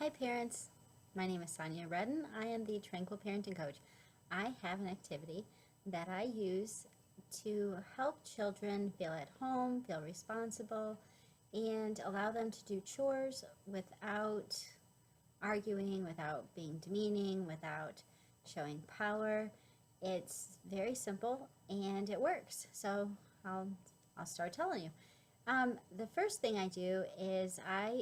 Hi parents, my name is Sonja Redden. I am the Tranquil Parenting Coach. I have an activity that I use to help children feel at home, feel responsible, and allow them to do chores without arguing, without being demeaning, without showing power. It's very simple and it works. So I'll start telling you. The first thing I do is I've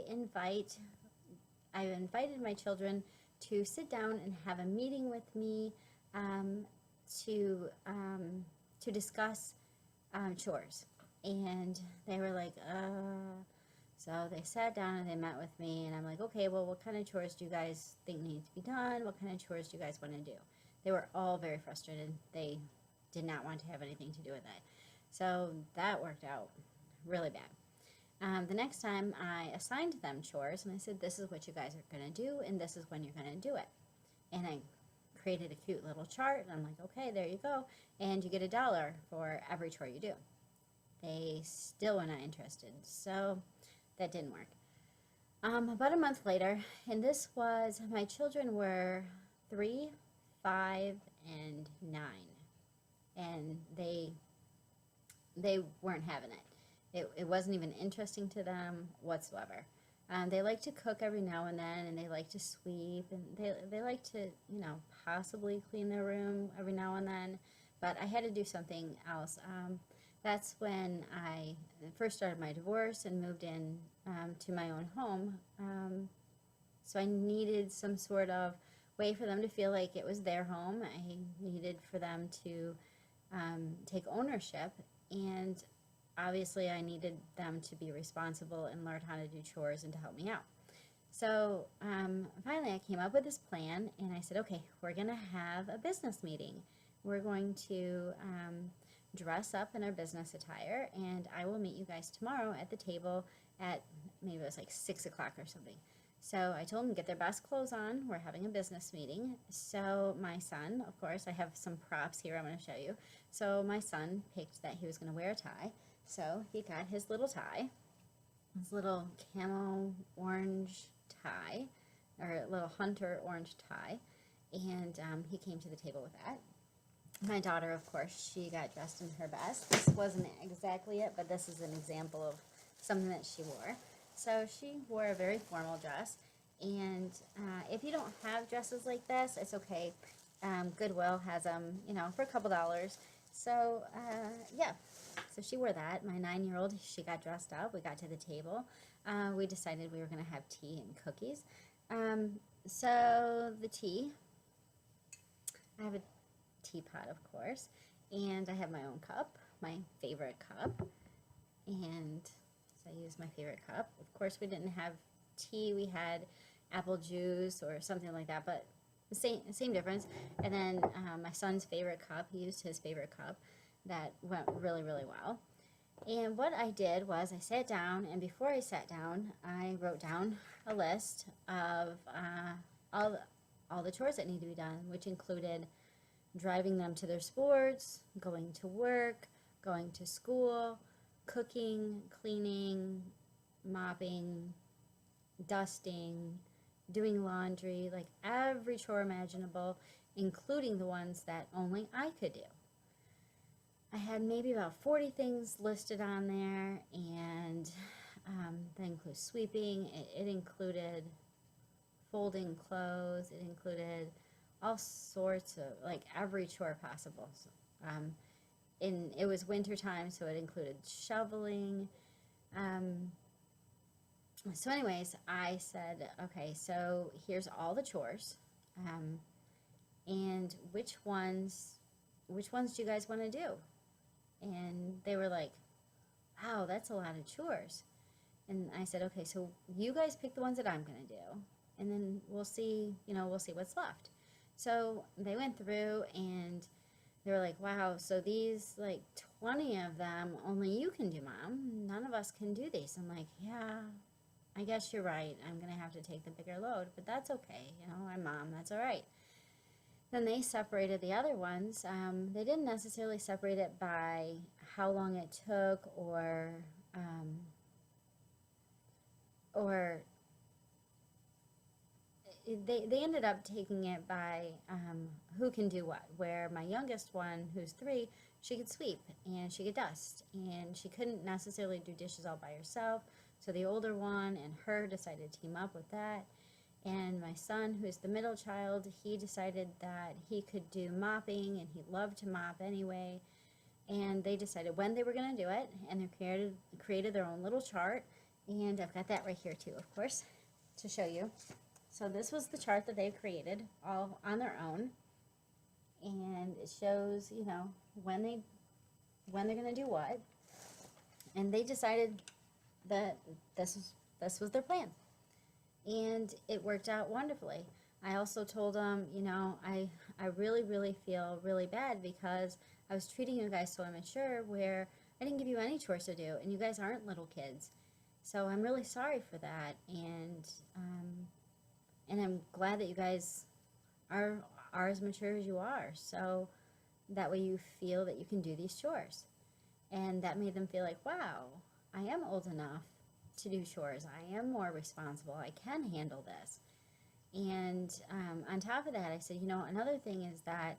invited my children to sit down and have a meeting with me um, to to discuss chores. And they were like, so they sat down and they met with me, and I'm like, okay, well, what kind of chores do you guys think need to be done? What kind of chores do you guys want to do? They were all very frustrated. They did not want to have anything to do with it. So that worked out really bad. The next time I assigned them chores and I said, this is what you guys are going to do and this is when you're going to do it. And I created a cute little chart and I'm like, okay, there you go. And you get $1 for every chore you do. They still were not interested. So that didn't work. About a month later, and this was, my children were 3, 5, and 9. And they weren't having it. It wasn't even interesting to them whatsoever. They like to cook every now and then, and they like to sweep, and they like to, possibly clean their room every now and then. But I had to do something else. That's when I first started my divorce and moved in to my own home. So I needed some sort of way for them to feel like it was their home. I needed for them to take ownership, and obviously I needed them to be responsible and learn how to do chores and to help me out. So finally I came up with this plan and I said, okay, we're going to have a business meeting. We're going to dress up in our business attire, and I will meet you guys tomorrow at the table at maybe it was like 6 o'clock or something. So I told them to get their best clothes on. We're having a business meeting. So my son, of course, I have some props here I'm going to show you. So my son picked that he was going to wear a tie. So he got his little tie, his little camo orange tie, or little hunter orange tie, and he came to the table with that. My daughter, of course, she got dressed in her best. This wasn't exactly it, but this is an example of something that she wore. So she wore a very formal dress, and if you don't have dresses like this, it's okay. Goodwill has them, for a couple dollars. So, yeah. So she wore that. My 9-year-old, she got dressed up. We got to the table. We decided we were going to have tea and cookies. So the tea, I have a teapot, of course, and I have my own cup, my favorite cup, and so I used my favorite cup. Of course, we didn't have tea. We had apple juice or something like that, but same difference. And then my son's favorite cup, he used his favorite cup. That went really, really well. And what I did was I sat down, and before I sat down, I wrote down a list of all the chores that need to be done, which included driving them to their sports, going to work, going to school, cooking, cleaning, mopping, dusting, doing laundry, like every chore imaginable, including the ones that only I could do. I had maybe about 40 things listed on there, and that includes sweeping. It included folding clothes. It included all sorts of, like, every chore possible. It was winter time, so it included shoveling. So anyways, I said, okay, so here's all the chores, and which ones do you guys want to do? And they were like, wow, that's a lot of chores. And I said, okay, so you guys pick the ones that I'm going to do, and then we'll see what's left. So they went through, and they were like, wow, so these, like, 20 of them, only you can do, Mom. None of us can do these. I'm like, yeah, I guess you're right. I'm going to have to take the bigger load, but that's okay. I'm Mom. That's all right. Then they separated the other ones. They didn't necessarily separate it by how long it took or they ended up taking it by who can do what. Where my youngest one, who's 3, she could sweep and she could dust, and she couldn't necessarily do dishes all by herself. So the older one and her decided to team up with that. And my son, who's the middle child, he decided that he could do mopping, and he loved to mop anyway. And they decided when they were going to do it, and they created their own little chart. And I've got that right here too, of course, to show you. So this was the chart that they created all on their own, and it shows, you know, when they're going to do what. And they decided that this was their plan, and it worked out wonderfully. I also told them, you know, I really feel really bad because I was treating you guys so immature, where I didn't give you any chores to do, and you guys aren't little kids. So I'm really sorry for that, and I'm glad that you guys are as mature as you are, so that way you feel that you can do these chores. And that made them feel like, wow, I am old enough to do chores. I am more responsible. I can handle this. And on top of that, I said, you know, another thing is that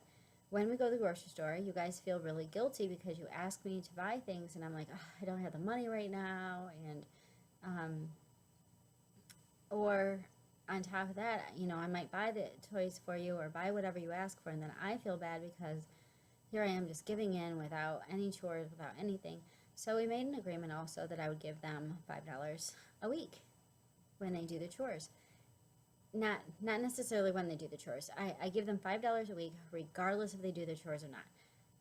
when we go to the grocery store, you guys feel really guilty because you ask me to buy things, and I'm like, oh, I don't have the money right now, and or on top of that, you know, I might buy the toys for you or buy whatever you ask for, and then I feel bad because here I am just giving in without any chores, without anything. So we made an agreement also that I would give them $5 a week when they do the chores. Not necessarily when they do the chores. I give them $5 a week regardless if they do the chores or not.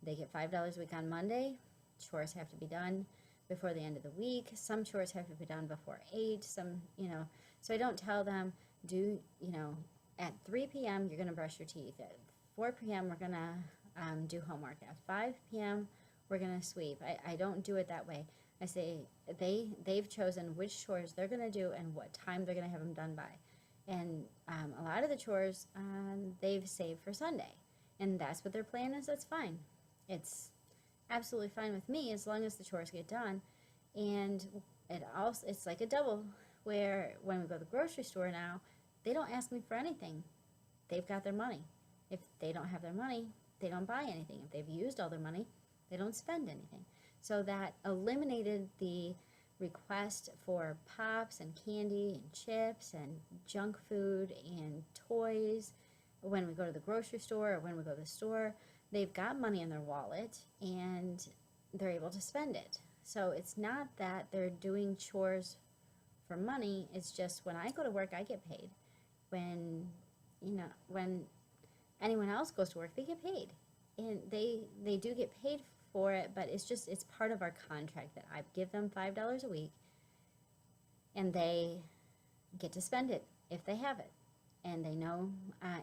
They get $5 a week on Monday. Chores have to be done before the end of the week. Some chores have to be done before 8. Some, you know, so I don't tell them, do, you know, at 3 p.m. you're going to brush your teeth. At 4 p.m. we're going to do homework. At 5 p.m. we're going to sweep. I don't do it that way. I say they've chosen which chores they're going to do and what time they're going to have them done by. And a lot of the chores they've saved for Sunday. And that's what their plan is. That's fine. It's absolutely fine with me as long as the chores get done. And it's like a double, where when we go to the grocery store now, they don't ask me for anything. They've got their money. If they don't have their money, they don't buy anything. If they've used all their money, they don't spend anything. So that eliminated the request for pops and candy and chips and junk food and toys when we go to the grocery store or when we go to the store. They've got money in their wallet and they're able to spend it. So it's not that they're doing chores for money. It's just when I go to work, I get paid. When, you know, when anyone else goes to work, they get paid. And they do get paid for it, but it's part of our contract that I give them $5 a week, and they get to spend it if they have it. And they know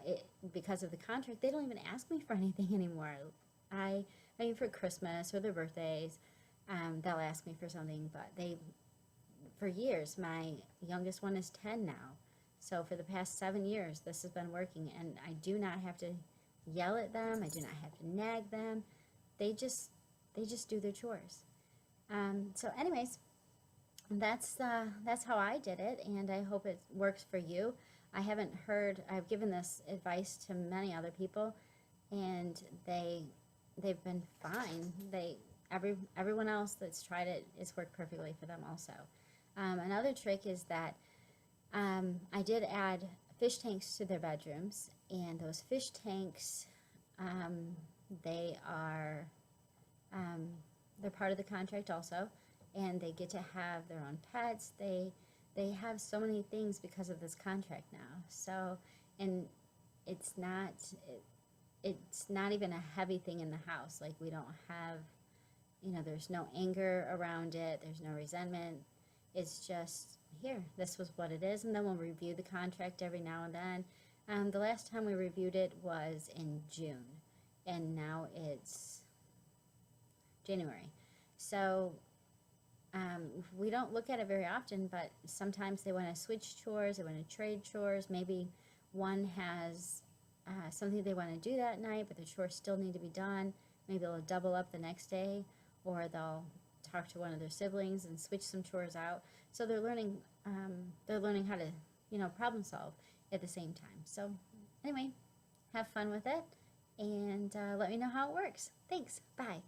it because of the contract. They don't even ask me for anything anymore. I mean, for Christmas or their birthdays, they'll ask me for something. But for years, my youngest one is 10 now. So for the past 7 years, this has been working, and I do not have to yell at them. I do not have to nag them. They just do their chores. So anyways, that's how I did it, and I hope it works for you. I've given this advice to many other people, and they've been fine. Everyone else that's tried it, it's worked perfectly for them also. Another trick is that I did add fish tanks to their bedrooms, and those fish tanks, they're part of the contract also, and they get to have their own pets. They have so many things because of this contract now. So, and it's not even a heavy thing in the house. Like, we don't have, you know, there's no anger around it. There's no resentment. It's just, here, this was what it is, and then we'll review the contract every now and then. The last time we reviewed it was in June, and now it's January. So we don't look at it very often, but sometimes they want to switch chores, they want to trade chores. Maybe one has something they want to do that night, but the chores still need to be done. Maybe they'll double up the next day, or they'll talk to one of their siblings and switch some chores out. So they're learning how to, you know, problem solve. at the same time. So anyway, have fun with it, and let me know how it works. Thanks. Bye.